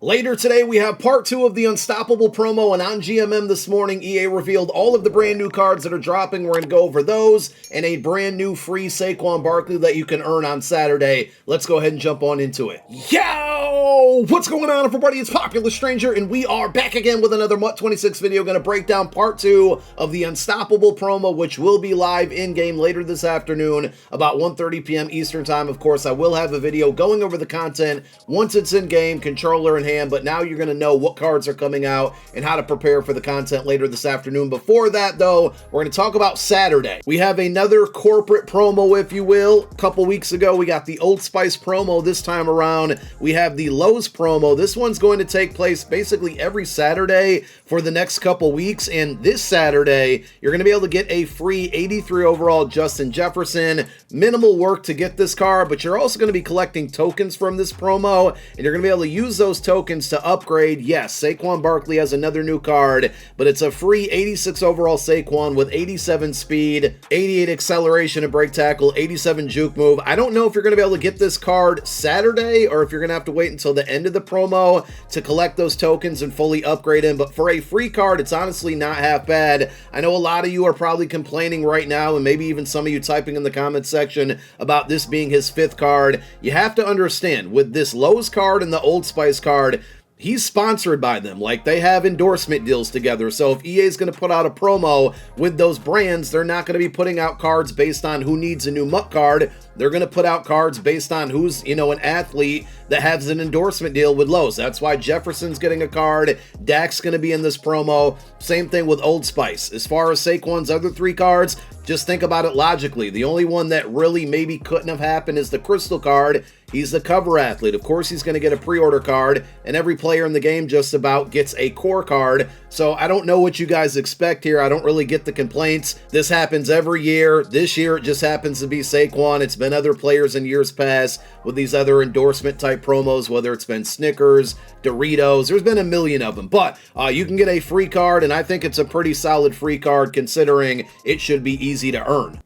Later today, we have part 2 of the Unstoppable promo, and on GMM this morning, EA revealed all of the brand new cards that are dropping. We're going to go over those and a brand new free Saquon Barkley that you can earn on Saturday. Let's go ahead and jump on into it. Yo! What's going on, everybody? It's Popular Stranger, and we are back again with another MUT26 video. Going to break down part 2 of the Unstoppable promo, which will be live in-game later this afternoon, about 1:30 p.m. Eastern Time. Of course, I will have a video going over the content once it's in-game, controller in hand, but now you're going to know what cards are coming out and how to prepare for the content later this afternoon. Before that, though, we're going to talk about Saturday. We have another corporate promo, if you will. A couple weeks ago, we got the Old Spice promo. This time around, we have the Lowe's promo. This one's going to take place basically every Saturday for the next couple weeks, and this Saturday, you're going to be able to get a free 83 overall Justin Jefferson. Minimal work to get this card, but you're also going to be collecting tokens from this promo, and you're going to be able to use those tokens to upgrade. Yes, Saquon Barkley has another new card, but it's a free 86 overall Saquon with 87 speed, 88 acceleration and break tackle, 87 juke move. I don't know if you're going to be able to get this card Saturday or if you're going to have to wait until the end of the promo to collect those tokens and fully upgrade him, but for a free card, it's honestly not half bad. I know a lot of you are probably complaining right now, and maybe even some of you typing in the comments section about this being his 5th card. You have to understand, with this Lowe's card and the Old Spice card, he's sponsored by them. Like, they have endorsement deals together. So if EA is going to put out a promo with those brands, they're not going to be putting out cards based on who needs a new MUT card. They're going to put out cards based on who's, an athlete that has an endorsement deal with Lowe's. That's why Jefferson's getting a card. Dak's going to be in this promo. Same thing with Old Spice. As far as Saquon's other 3 cards, just think about it logically. The only one that really maybe couldn't have happened is the Crystal card. He's the cover athlete. Of course, he's going to get a pre-order card, and every player in the game just about gets a core card. So I don't know what you guys expect here. I don't really get the complaints. This happens every year. This year, it just happens to be Saquon. It's been other players in years past with these other endorsement type promos, whether it's been Snickers, Doritos. There's been a million of them, but you can get a free card, and I think it's a pretty solid free card considering it should be easy to earn.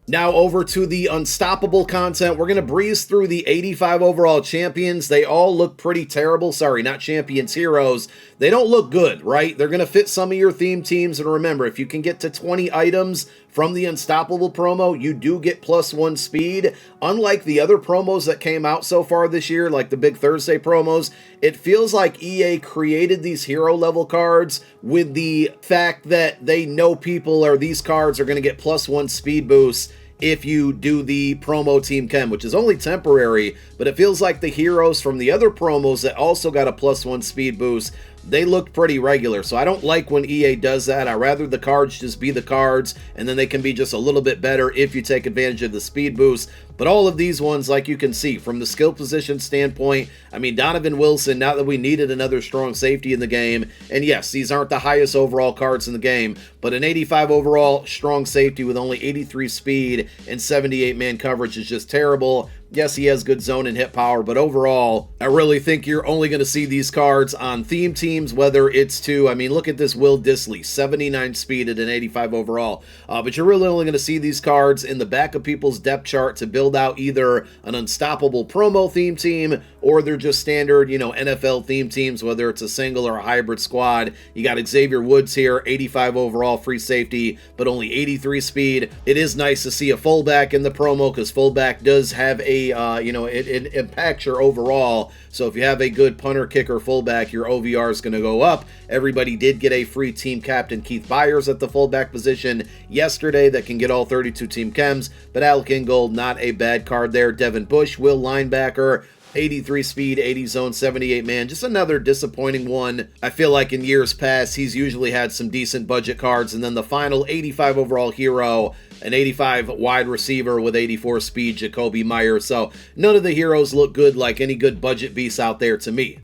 Now over to the Unstoppable content. We're going to breeze through the 85 overall champions. They all look pretty terrible. Sorry, not champions, heroes. They don't look good, right? They're going to fit some of your theme teams. And remember, if you can get to 20 items from the Unstoppable promo, you do get +1 speed. Unlike the other promos that came out so far this year, like the Big Thursday promos, it feels like EA created these hero level cards with the fact that they know people or these cards are going to get +1 speed boost if you do the promo Team Chem, which is only temporary, but it feels like the heroes from the other promos that also got a +1 speed boost, they looked pretty regular. So I don't like when EA does that. I'd rather the cards just be the cards, and then they can be just a little bit better if you take advantage of the speed boost. But all of these ones, like you can see, from the skill position standpoint, I mean, Donovan Wilson, now that we needed another strong safety in the game, and yes, these aren't the highest overall cards in the game, but an 85 overall strong safety with only 83 speed and 78 man coverage is just terrible. Yes, he has good zone and hit power, but overall, I really think you're only going to see these cards on theme teams, whether it's to, I mean, look at this Will Dissly, 79 speed at an 85 overall, but you're really only going to see these cards in the back of people's depth chart to build out either an Unstoppable promo theme team, or they're just standard, NFL theme teams, whether it's a single or a hybrid squad. You got Xavier Woods here, 85 overall free safety, but only 83 speed. It is nice to see a fullback in the promo, because fullback does have a it impacts your overall. So if you have a good punter, kicker, fullback, your OVR is going to go up. Everybody did get a free team captain, Keith Byers, at the fullback position yesterday that can get all 32 team chems, but Alec Ingold, not a bad card there. Devin Bush, will linebacker, 83 speed, 80 zone, 78 man. Just another disappointing one. I feel like in years past, he's usually had some decent budget cards. And then the final 85 overall hero, an 85 wide receiver with 84 speed, Jacoby Myers. So none of the heroes look good like any good budget beasts out there to me.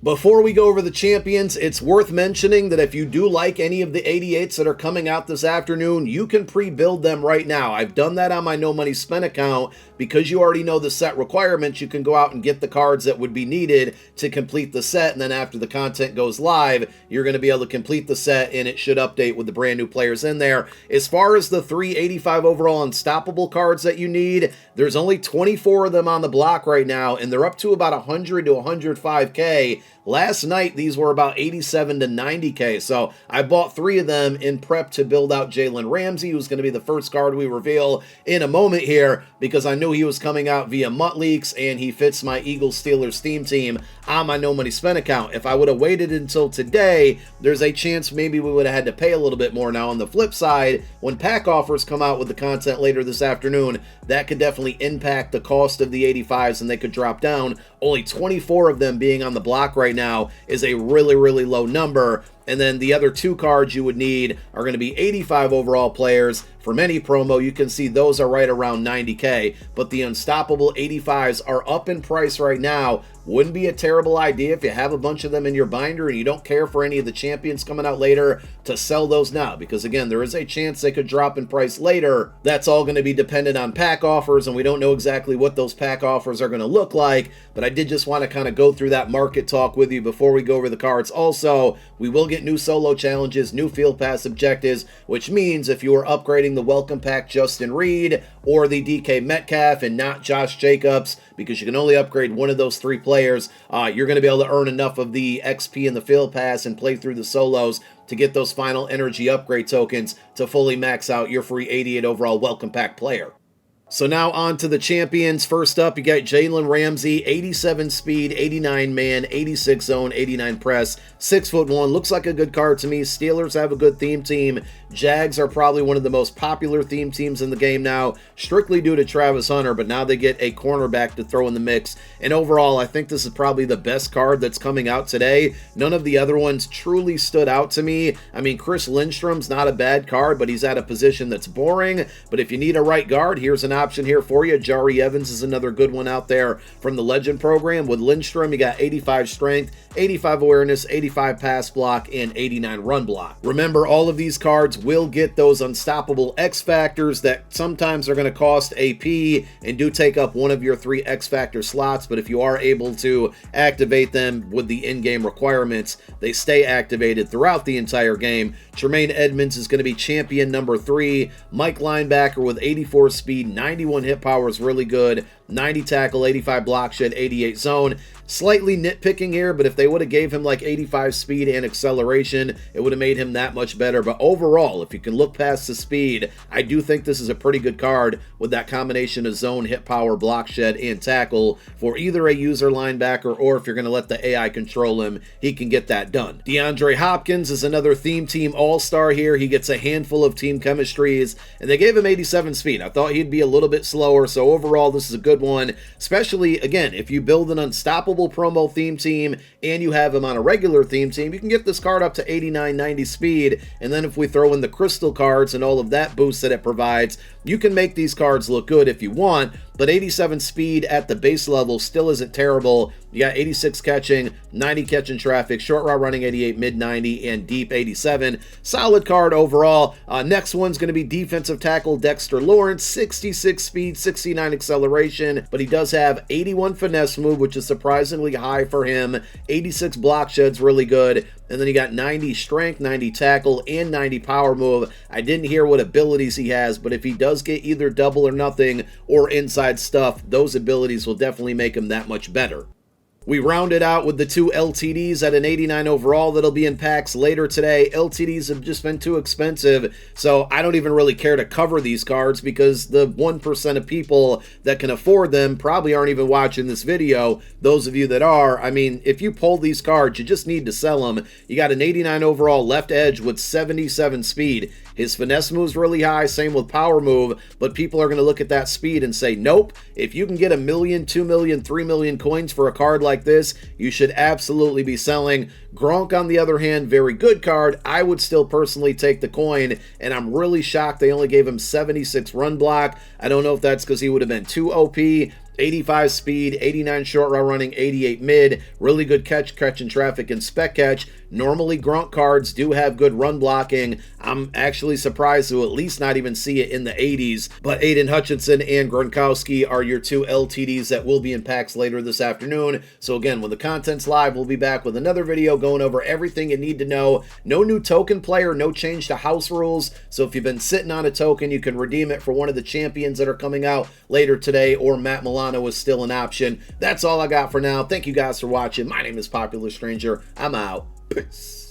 Before we go over the champions, it's worth mentioning that if you do like any of the 88s that are coming out this afternoon, you can pre-build them right now. I've done that on my No Money Spent account. Because you already know the set requirements, you can go out and get the cards that would be needed to complete the set, and then after the content goes live, you're going to be able to complete the set, and it should update with the brand new players in there. As far as the 385 overall Unstoppable cards that you need, there's only 24 of them on the block right now, and they're up to about 100 to 105K. Last night, these were about 87 to 90K. So I bought 3 of them in prep to build out Jalen Ramsey, who's going to be the first card we reveal in a moment here, because I knew he was coming out via Mutt Leaks, and he fits my Eagles-Steelers theme team on my No Money Spent account. If I would have waited until today, there's a chance maybe we would have had to pay a little bit more. Now, on the flip side, when pack offers come out with the content later this afternoon, that could definitely impact the cost of the 85s, and they could drop down. Only 24 of them being on the block right now is a really, really low number. And then the other 2 cards you would need are going to be 85 overall players. From any promo, you can see those are right around 90K. But the Unstoppable 85s are up in price right now. Wouldn't be a terrible idea if you have a bunch of them in your binder and you don't care for any of the champions coming out later to sell those now. Because again, there is a chance they could drop in price later. That's all going to be dependent on pack offers, and we don't know exactly what those pack offers are going to look like. But I did just want to kind of go through that market talk with you before we go over the cards. Also, we will get new solo challenges, new field pass objectives, which means if you are upgrading the welcome pack Justin Reed or the DK Metcalf and not Josh Jacobs, because you can only upgrade one of those 3 players, you're going to be able to earn enough of the XP in the field pass and play through the solos to get those final energy upgrade tokens to fully max out your free 88 overall welcome pack player. So now on to the champions. First up, you got Jalen Ramsey, 87 speed, 89 man, 86 zone, 89 press, 6'1". Looks like a good card to me. Steelers have a good theme team. Jags are probably one of the most popular theme teams in the game now, strictly due to Travis Hunter, but now they get a cornerback to throw in the mix. And overall, I think this is probably the best card that's coming out today. None of the other ones truly stood out to me. I mean, Chris Lindstrom's not a bad card, but he's at a position that's boring. But if you need a right guard, here's an option here for you. Jari Evans is another good one out there from the Legend program. With Lindstrom, you got 85 strength, 85 awareness, 85 pass block, and 89 run block. Remember, all of these cards will get those unstoppable X factors that sometimes are going to cost AP and do take up one of your 3 X factor slots, but if you are able to activate them with the in-game requirements, they stay activated throughout the entire game. Tremaine Edmonds is going to be champion number 3. Mike linebacker with 84 speed, 91 hit power is really good. 90 tackle, 85 block shed, 88 zone. Slightly nitpicking here, but if they would have gave him like 85 speed and acceleration, it would have made him that much better. But overall, if you can look past the speed, I do think this is a pretty good card with that combination of zone, hit power, block shed, and tackle for either a user linebacker, or if you're going to let the AI control him, he can get that done. DeAndre Hopkins is another theme team all-star here. He gets a handful of team chemistries, and they gave him 87 speed. I thought he'd be a little bit slower, so overall, this is a good one, especially, again, if you build an unstoppable promo theme team and you have him on a regular theme team, you can get this card up to 89, 90 speed, and then if we throw in the crystal cards and all of that boost that it provides, you can make these cards look good if you want. But 87 speed at the base level still isn't terrible. You got 86 catching, 90 catching traffic, short route running 88, mid 90, and deep 87. Solid card overall. Next one's going to be defensive tackle Dexter Lawrence, 66 speed, 69 acceleration, but he does have 81 finesse move, which is surprisingly high for him. 86 block shed's really good. And then you got 90 strength, 90 tackle, and 90 power move. I didn't hear what abilities he has, but if he does get either double or nothing or inside stuff, those abilities will definitely make him that much better. We rounded out with the 2 LTDs at an 89 overall that'll be in packs later today. LTDs have just been too expensive, so I don't even really care to cover these cards because the 1% of people that can afford them probably aren't even watching this video. Those of you that are, I mean, if you pull these cards, you just need to sell them. You got an 89 overall left edge with 77 speed. His finesse move's really high, same with power move, but people are going to look at that speed and say, nope, if you can get 1 million, 2 million, 3 million coins for a card like this, you should absolutely be selling. Gronk, on the other hand, very good card. I would still personally take the coin, and I'm really shocked they only gave him 76 run block. I don't know if that's because he would have been too OP. 85 speed, 89 short route running, 88 mid, really good catching traffic, and spec catch. Normally, Gronk cards do have good run blocking. I'm actually surprised to at least not even see it in the 80s. But Aiden Hutchinson and Gronkowski are your 2 LTDs that will be in packs later this afternoon. So again, when the content's live, we'll be back with another video going over everything you need to know. No new token player, no change to house rules. So if you've been sitting on a token, you can redeem it for one of the champions that are coming out later today, or Matt Milano Mono is still an option. That's all I got for now. Thank you guys for watching. My name is Popular Stranger. I'm out. Peace.